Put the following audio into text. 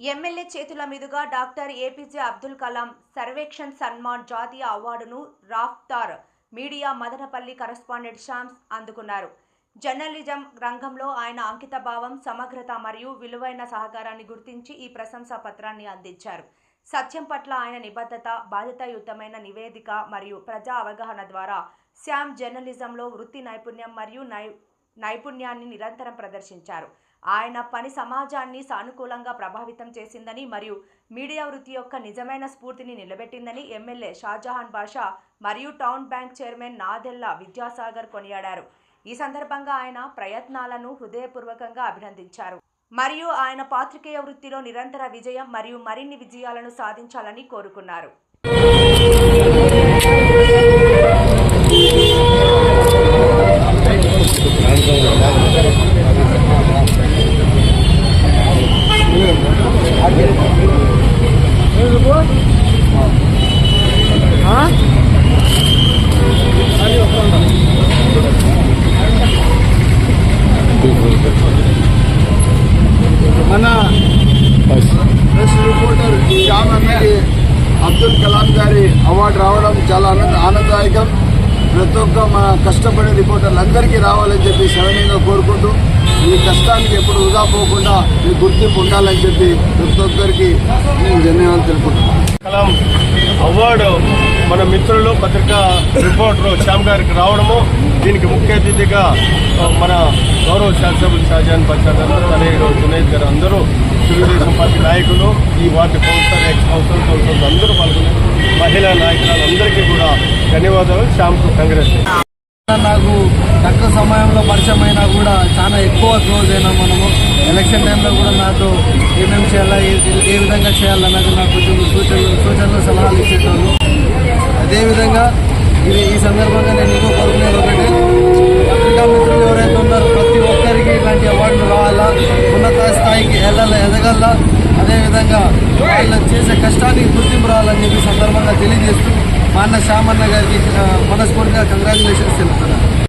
MLA చేతుల మీదుగా doctor APJ Abdul Kalam Sarvekshan Samman జాతీయ అవార్డును Raftaar media Madanapalle correspondent Sham's అందుకున్నారు. జర్నలిజం రంగంలో ఆయన అంకితభావం, సమగ్రత మరియు విలువైన సహకారాన్ని గుర్తించి ఈ ప్రశంసా పత్రాన్ని అందించారు. సత్యం పట్ల ఆయన నిబద్ధత, బాధ్యతాయుతమైన నివేదిక మరియు ప్రజా అవగాహన ద్వారా శ్యామ్ జర్నలిజంలో వృత్తి నైపుణ్యం మరియు నైపుణ్యాన్ని నిరంతరం ప్రదర్శించారు. ఆయన పని సమాజాన్ని సానుకూలంగా ప్రభావితం చేసిందని మరియు మీడియా వృత్తి యొక్క నిజమైన స్ఫూర్తిని నిలబెట్టిందని ఎమ్మెల్యే షాజహాన్ బాషా మరియు town bank chairman Nadella Vidyasagar కొనియాడారు. ఈ సందర్భంగా ఆయన ప్రయత్నాలను హృదయపూర్వకంగా అభినందించారు మరియు ఆయన పాత్రికేయ వృత్తిలో నిరంతర విజయం మరియు మరిన్ని విజయాలను సాధించాలని కోరుకున్నారు. మన press reporter Shyam MLA Abdul Kalam గారి అవార్డు రావడం చాలా ఆనందదాయకం. ప్రతి ఒక్క మన కష్టపడే రిపోర్టర్లందరికీ రావాలని చెప్పి సవినయంగా కోరుకుంటూ, ఈ కష్టానికి ఎప్పుడు వృధా పోకుండా ఈ గుర్తింపు ఉండాలని చెప్పి ప్రతి ఒక్కరికి నేను ధన్యవాదాలు తెలుపుకుంటున్నాను. కలాం అవార్డు మన మిత్రులు పత్రికా రిపోర్టర్ శ్యామ్ గారికి రావడము, దీనికి ముఖ్య అతిథిగా మన గౌరవ శాసనసభ్యులు షాజహాన్ బాషా గారు, తనేరు జునైద్ గారు, అందరూ తెలుగుదేశం పార్టీ నాయకులు, ఈ వార్డు కౌన్సిలర్, ఎక్స్ కౌన్సిలర్ అందరూ పాల్గొని మహిళా నాయకులు అందరికీ కూడా ధన్యవాదాలు. శ్యామ్కు కాంగ్రెస్. నాకు తక్కువ సమయంలో పరిచయం అయినా కూడా చాలా ఎక్కువ క్లోజ్ అయినా మనము. ఎలక్షన్ టైంలో కూడా నాతో ఏమేమి చేయాలా, ఏ విధంగా చేయాలన్నది నాకు కొంచెం సూచనలు సలహాలు ఇచ్చేటోళ్ళు. అదేవిధంగా ఈ సందర్భంగా నేను ఇంకో కోరుకునేది ఒకటి, పత్రికా మిత్రులు ఎవరైతే ఉన్నారో ప్రతి ఒక్కరికి ఇలాంటి అవార్డులు రావాలా, ఉన్నత స్థాయికి ఎదగల్లా, అదేవిధంగా వాళ్ళు చేసే కష్టానికి గుర్తింపు రావాలని చెప్పి సందర్భంగా తెలియజేస్తూ మా అన్న శ్యామ్ అన్న గారికి మనస్ఫూర్తిగా కంగ్రాచులేషన్స్ తెలుపుతున్నాను.